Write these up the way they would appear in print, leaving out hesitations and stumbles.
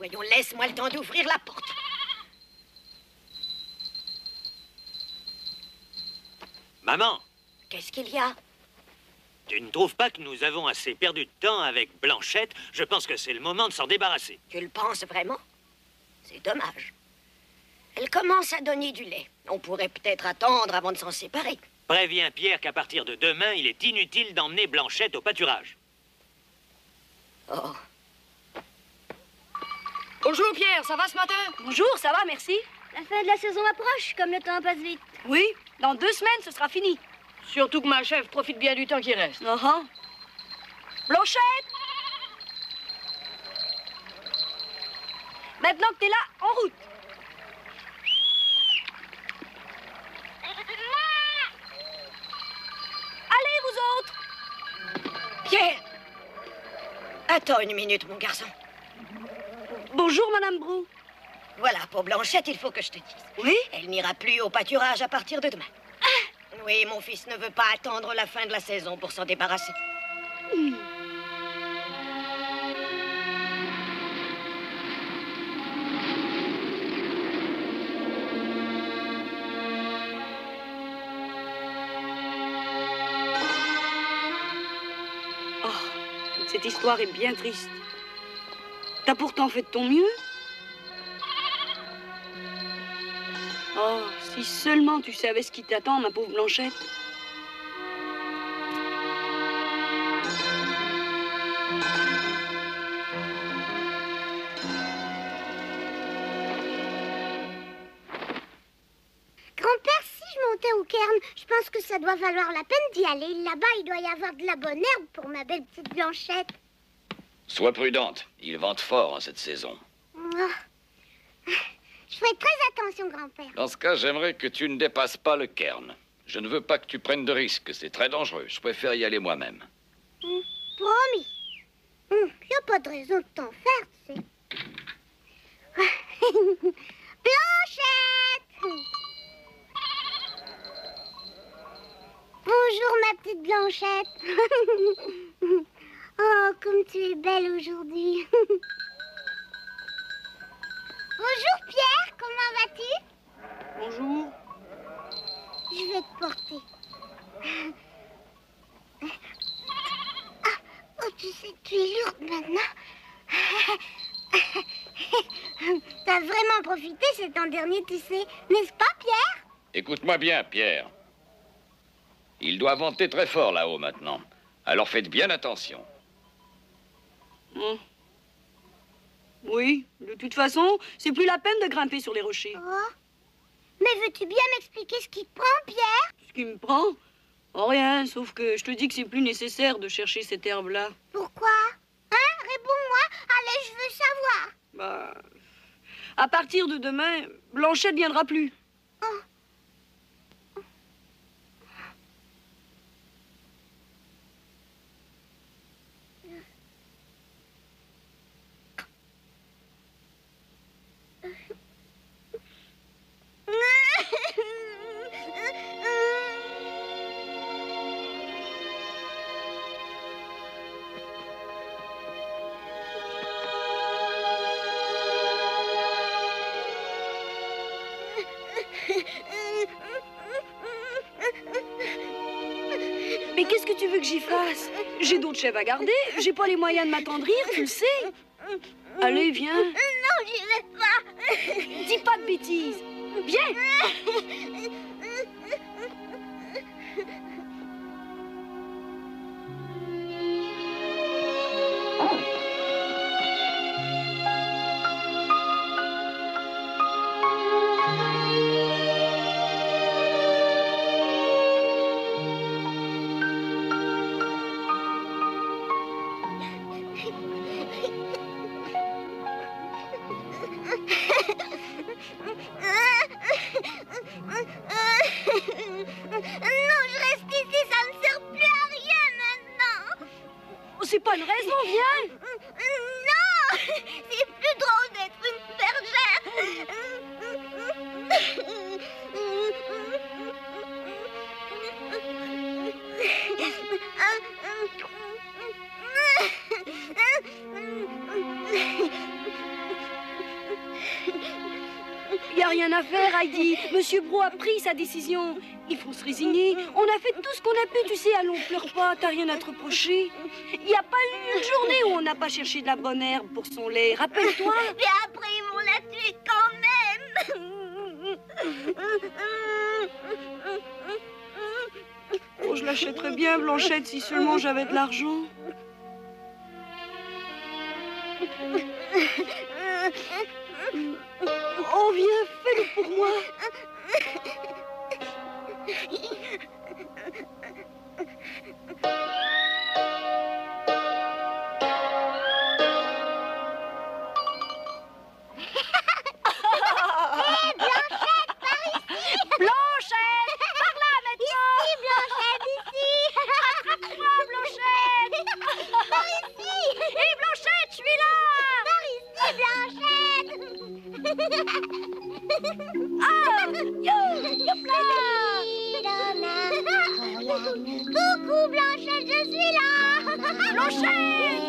Voyons, laisse-moi le temps d'ouvrir la porte. Maman, Qu'est-ce qu'il y a? tu ne trouves pas que nous avons assez perdu de temps avec Blanchette? Je pense que c'est le moment de s'en débarrasser. Tu le penses vraiment? C'est dommage. Elle commence à donner du lait. On pourrait peut-être attendre avant de s'en séparer. Préviens Pierre qu'à partir de demain, il est inutile d'emmener Blanchette au pâturage. Oh. Bonjour Pierre, ça va ce matin? Bonjour, ça va, merci. La fin de la saison approche, comme le temps passe vite. Oui, dans 2 semaines, ce sera fini. Surtout que ma chef profite bien du temps qui reste. Blanchette! Maintenant que t'es là, en route. Allez, vous autres! Pierre! Attends une minute, mon garçon. Bonjour, Madame Brou. Voilà, pour Blanchette, il faut que je te dise. Oui? Elle n'ira plus au pâturage à partir de demain. Oui, mon fils ne veut pas attendre la fin de la saison pour s'en débarrasser. Oh, toute cette histoire est bien triste. T'as pourtant fait de ton mieux. Oh, si seulement tu savais ce qui t'attend, ma pauvre Blanchette. Grand-père, si je montais au cairn, je pense que ça doit valoir la peine d'y aller. Là-bas, il doit y avoir de la bonne herbe pour ma belle petite Blanchette. Sois prudente, il vente fort en cette saison. Oh. Je ferai très attention, grand-père. Dans ce cas, j'aimerais que tu ne dépasses pas le cairn. Je ne veux pas que tu prennes de risques, c'est très dangereux. Je préfère y aller moi-même. Promis. Il n'y a pas de raison de t'en faire, tu sais. Blanchette! Bonjour, ma petite Blanchette. Oh, comme tu es belle aujourd'hui. Bonjour, Pierre. Comment vas-tu? Bonjour. Je vais te porter. Oh, tu sais que tu es lourde maintenant. T'as vraiment profité, c'est ton dernier, tu sais. N'est-ce pas, Pierre? Écoute-moi bien, Pierre. Il doit vanter très fort là-haut maintenant. Alors faites bien attention. Oui, de toute façon, c'est plus la peine de grimper sur les rochers. Oh. Mais veux-tu bien m'expliquer ce qui te prend, Pierre? Ce qui me prend? Oh, rien, sauf que je te dis que c'est plus nécessaire de chercher cette herbe-là. Pourquoi? Hein? Réponds-moi. Allez, je veux savoir. Bah, à partir de demain, Blanchette viendra plus. Oh. Mais qu'est-ce que tu veux que j'y fasse? J'ai d'autres chèvres à garder, j'ai pas les moyens de m'attendrir, tu le sais. Allez, viens. Non, j'y vais pas. Dis pas de bêtises. Viens. Non, je reste ici, ça ne sert plus à rien maintenant. Oh, c'est pas une raison, viens. Non, c'est plus drôle d'être une bergère. Il n'y a rien à faire, Heidi. Monsieur Bro a pris sa décision. Il faut se résigner. On a fait tout ce qu'on a pu, tu sais. Allons, pleure pas, t'as rien à te reprocher. Il n'y a pas eu une journée où on n'a pas cherché de la bonne herbe pour son lait. Rappelle-toi. Mais après, ils vont la tuer quand même. Oh, je l'achèterais bien, Blanchette, si seulement j'avais de l'argent. Oh, viens, fais-le pour moi. Coucou Blanchette, je suis là. Blanchette,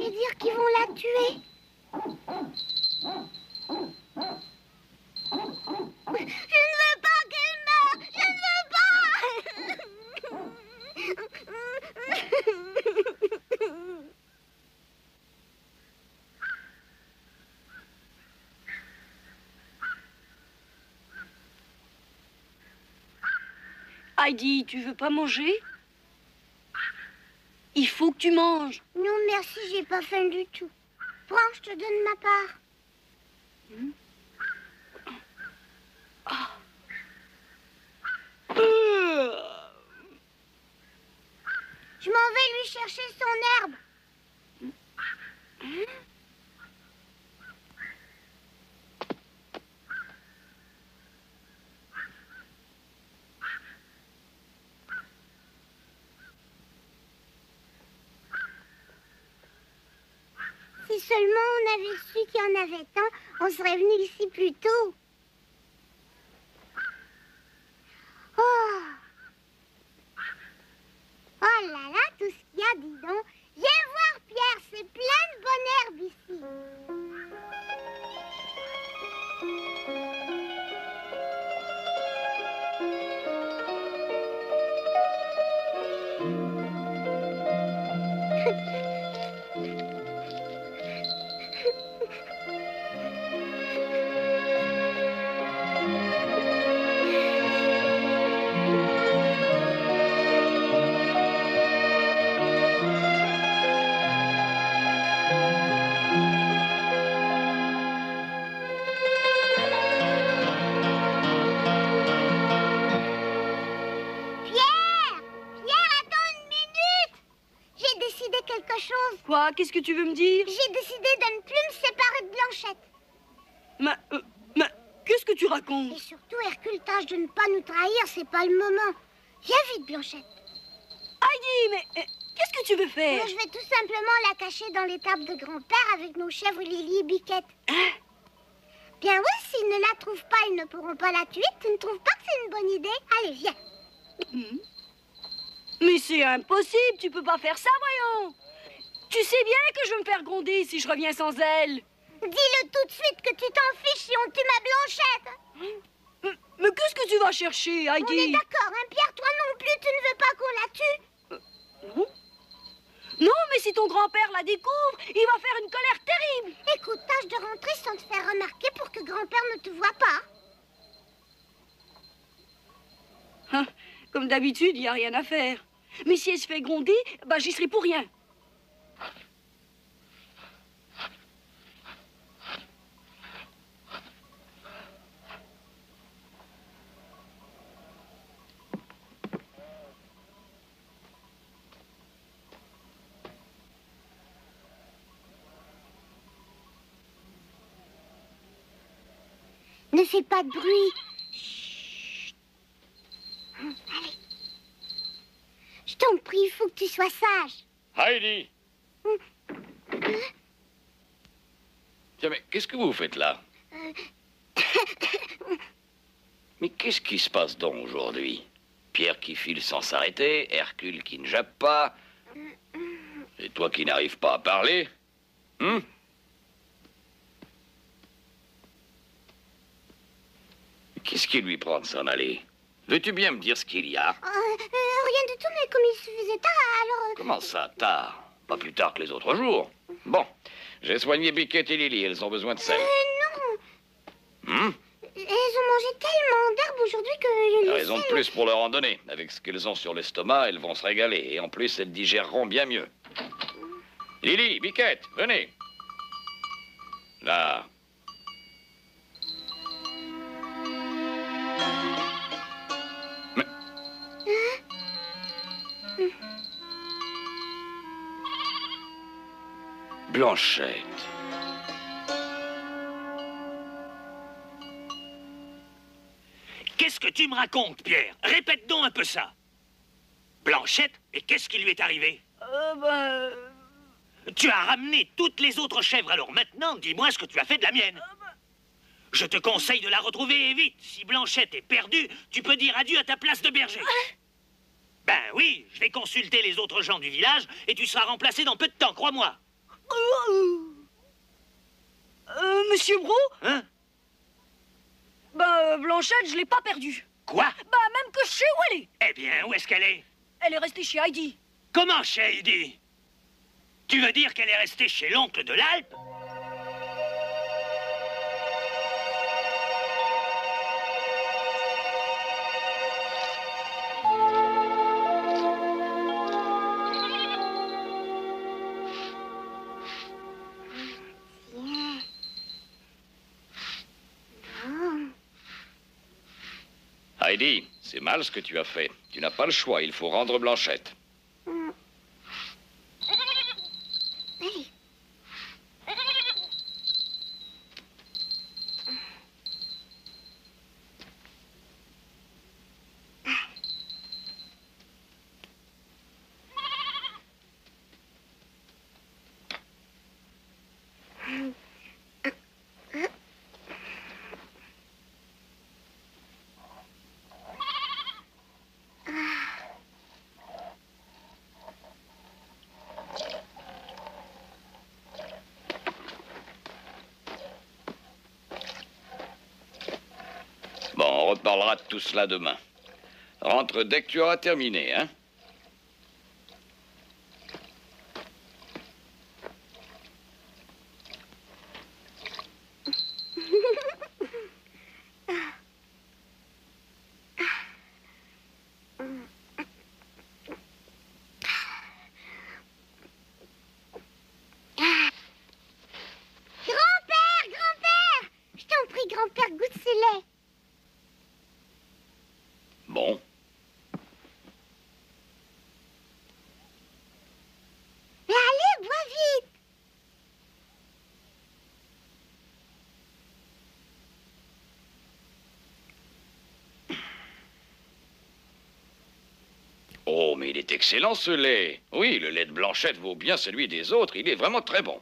Et dire qu'ils vont la tuer. Je ne veux pas qu'elle meure. Je ne veux pas. Heidi, tu veux pas manger? Il faut que tu manges. Non, merci, j'ai pas faim du tout. Prends, je te donne ma part. Je m'en vais lui chercher son herbe. Si seulement on avait su qu'il y en avait tant, on serait venu ici plus tôt. Oh! Oh là là, tout ce qu'il y a, dis donc. Viens voir, Pierre, c'est plein de bonne herbe ici. Quoi? Qu'est-ce que tu veux me dire? J'ai décidé de ne plus me séparer de Blanchette. Mais qu'est-ce que tu racontes? Et surtout, Hercule tâche de ne pas nous trahir, c'est pas le moment. Viens vite, Blanchette. Heidi, mais qu'est-ce que tu veux faire? Moi, je vais tout simplement la cacher dans l'étable de grand-père avec nos chèvres Lily et Biquette. Hein? Bien oui, s'ils ne la trouvent pas, ils ne pourront pas la tuer. Tu ne trouves pas que c'est une bonne idée? Allez, viens. Mais c'est impossible, tu peux pas faire ça, voyons. Tu sais bien que je vais me faire gronder si je reviens sans elle. Dis-le tout de suite que tu t'en fiches si on tue ma Blanchette. Mais qu'est-ce que tu vas chercher, On est Heidi? d'accord, hein, Pierre, toi non plus, tu ne veux pas qu'on la tue? Non. Non, mais si ton grand-père la découvre, il va faire une colère terrible. Écoute, tâche de rentrer sans te faire remarquer pour que grand-père ne te voie pas. Hein, comme d'habitude, il n'y a rien à faire. Mais si elle se fait gronder, bah j'y serai pour rien. Ne fais pas de bruit. Chut. Allez. Je t'en prie, il faut que tu sois sage. Heidi! Tiens, mais qu'est-ce que vous faites là? Mais qu'est-ce qui se passe donc aujourd'hui? Pierre qui file sans s'arrêter, Hercule qui ne jappe pas, et toi qui n'arrives pas à parler? Qu'est-ce qui lui prend de s'en aller? Veux-tu bien me dire ce qu'il y a? Rien du tout, mais comme il se faisait tard, alors... Comment ça, tard? Pas plus tard que les autres jours. Bon, j'ai soigné Biquette et Lily, elles ont besoin de sel. Non. Elles ont mangé tellement d'herbes aujourd'hui que... le Raison de sel- plus pour leur en donner. Avec ce qu'elles ont sur l'estomac, elles vont se régaler. Et en plus, elles digéreront bien mieux. Lily, Biquette, venez. Là. Mais... Blanchette. Qu'est-ce que tu me racontes, Pierre? Répète donc un peu ça. Blanchette, et qu'est-ce qui lui est arrivé? Tu as ramené toutes les autres chèvres, alors maintenant, dis-moi ce que tu as fait de la mienne. Je te conseille de la retrouver et vite. Si Blanchette est perdue, tu peux dire adieu à ta place de berger. Ben oui, je vais consulter les autres gens du village et tu seras remplacé dans peu de temps, crois-moi. Monsieur Bro, Hein? Blanchette, je l'ai pas perdue. Quoi? Même que je sais où elle est. Eh bien, où est-ce qu'elle est? Elle est restée chez Heidi. Comment chez Heidi? Tu veux dire qu'elle est restée chez l'oncle de l'Alpe? Heidi, c'est mal ce que tu as fait. Tu n'as pas le choix, il faut rendre Blanchette. Allez. Bon, on reparlera de tout cela demain. Rentre dès que tu auras terminé, hein? Grand-père, grand-père! Je t'en prie, grand-père, goûte ce lait. Bon. Mais allez, bois vite. Oh, mais il est excellent ce lait. Oui, le lait de Blanchette vaut bien celui des autres. Il est vraiment très bon.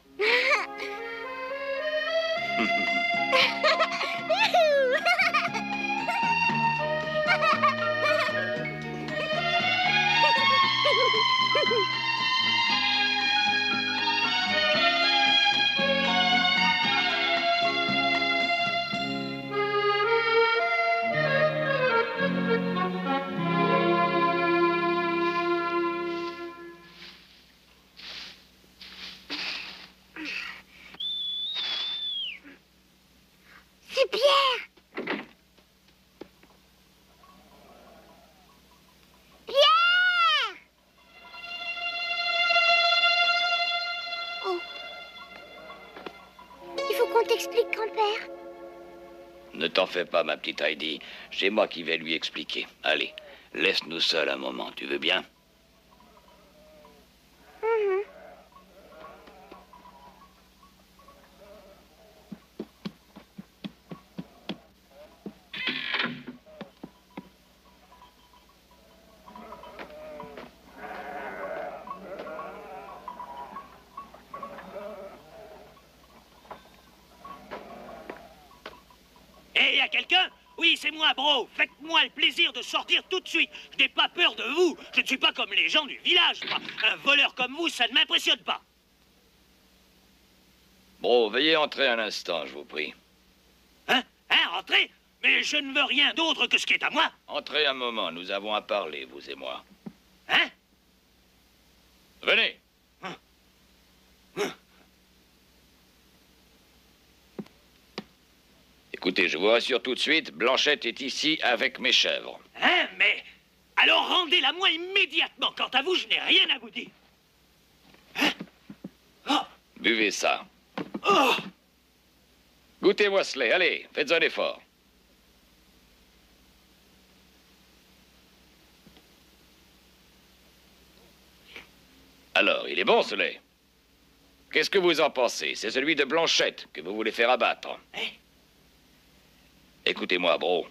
C'est Pierre! Pierre! Oh. Il faut qu'on t'explique, grand-père. Ne t'en fais pas, ma petite Heidi. C'est moi qui vais lui expliquer. Allez, laisse-nous seuls un moment, tu veux bien? Eh, y a quelqu'un? Oui, c'est moi, bro. Faites-moi le plaisir de sortir tout de suite. Je n'ai pas peur de vous. Je ne suis pas comme les gens du village, moi. Un voleur comme vous, ça ne m'impressionne pas. Bro, veuillez entrer un instant, je vous prie. Hein? Rentrez? Mais je ne veux rien d'autre que ce qui est à moi. Entrez un moment, nous avons à parler, vous et moi. Hein? Venez. Écoutez, je vous rassure tout de suite, Blanchette est ici avec mes chèvres. Hein? Mais... alors rendez-la moi immédiatement. Quant à vous, je n'ai rien à vous dire. Hein? Oh! Buvez ça. Oh! Goûtez Wesley, allez, faites un effort. Alors, il est bon ce lait. Qu'est-ce que vous en pensez? C'est celui de Blanchette que vous voulez faire abattre. Hein? Écoutez-moi, bro.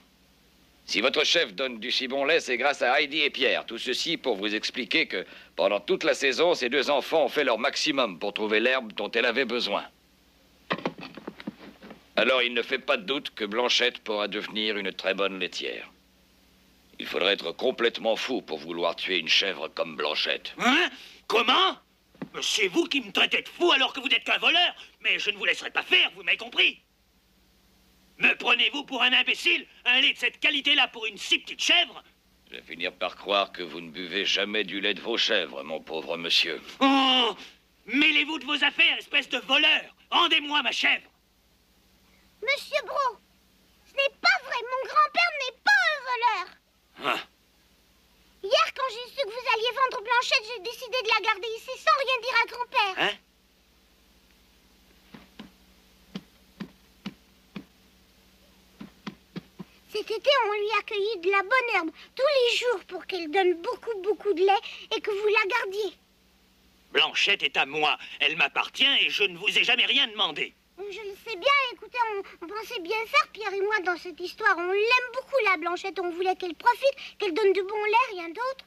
Si votre chef donne du si bon lait, c'est grâce à Heidi et Pierre. Tout ceci pour vous expliquer que pendant toute la saison, ces deux enfants ont fait leur maximum pour trouver l'herbe dont elle avait besoin. Alors il ne fait pas de doute que Blanchette pourra devenir une très bonne laitière. Il faudrait être complètement fou pour vouloir tuer une chèvre comme Blanchette. Hein? Comment? C'est vous qui me traitez de fou alors que vous n'êtes qu'un voleur. Mais je ne vous laisserai pas faire, vous m'avez compris? Me prenez-vous pour un imbécile? Un lait de cette qualité-là pour une si petite chèvre? Je vais finir par croire que vous ne buvez jamais du lait de vos chèvres, mon pauvre monsieur. Oh! Mêlez-vous de vos affaires, espèce de voleur! Rendez-moi ma chèvre! Monsieur Bro, ce n'est pas vrai. Mon grand-père n'est pas un voleur. Hein? Hier, quand j'ai su que vous alliez vendre Blanchette, j'ai décidé de la garder ici sans rien dire à grand-père. Hein? Cet été, on lui a cueilli de la bonne herbe tous les jours pour qu'elle donne beaucoup de lait et que vous la gardiez. Blanchette est à moi. Elle m'appartient et je ne vous ai jamais rien demandé. Je le sais bien, écoutez, on pensait bien faire, Pierre et moi, dans cette histoire. On l'aime beaucoup, la Blanchette. On voulait qu'elle profite, qu'elle donne du bon lait, rien d'autre.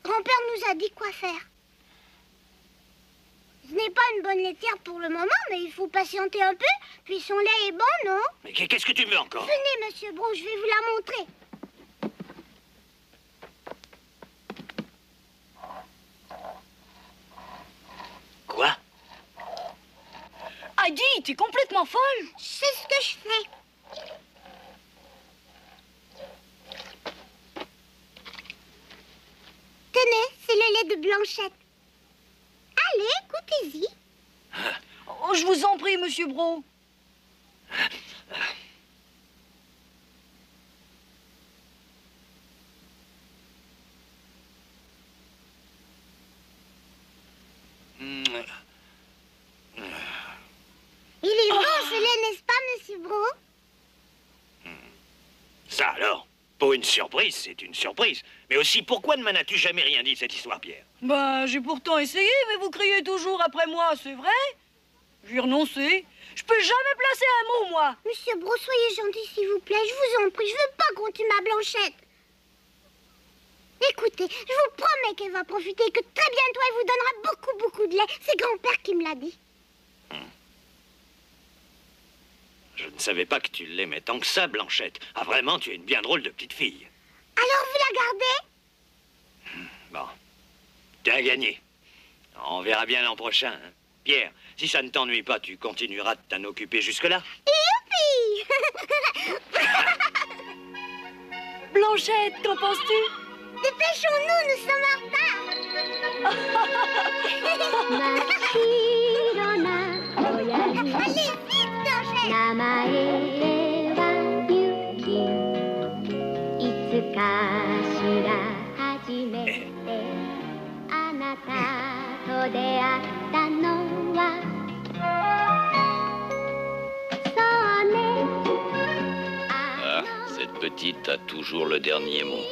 Grand-père nous a dit quoi faire. Ce n'est pas une bonne laitière pour le moment, mais il faut patienter un peu. Puis son lait est bon, non? Mais qu'est-ce que tu veux encore? Venez, monsieur Bro, je vais vous la montrer. Quoi? Heidi, t'es complètement folle. C'est ce que je fais. Tenez, c'est le lait de Blanchette. Allez, goûtez-y. Oh, je vous en prie, monsieur Bro. Il est bon, ce lait, n'est-ce pas, monsieur Bro? Ça alors? Pour une surprise, c'est une surprise. Mais aussi, pourquoi ne m'en as-tu jamais rien dit, cette histoire, Pierre? Ben, j'ai pourtant essayé, mais vous criez toujours après moi, c'est vrai? J'ai renoncé. Je peux jamais placer un mot, moi. Monsieur Bro, soyez gentil, s'il vous plaît. Je vous en prie, je veux pas qu'on tue ma Blanchette. Écoutez, je vous promets qu'elle va profiter et que très bientôt, elle vous donnera beaucoup de lait. C'est grand-père qui me l'a dit. Je ne savais pas que tu l'aimais tant que ça, Blanchette. Ah, vraiment, tu es une bien drôle de petite fille. Alors, vous la gardez? Bon, tu as gagné. On verra bien l'an prochain, hein. Pierre, si ça ne t'ennuie pas, tu continueras de t'en occuper jusque-là? Youpi! Blanchette, qu'en penses-tu? Dépêchons-nous, nous sommes en retard. Allez, vite, Blanchette. あ、cette petite a toujours le dernier mot.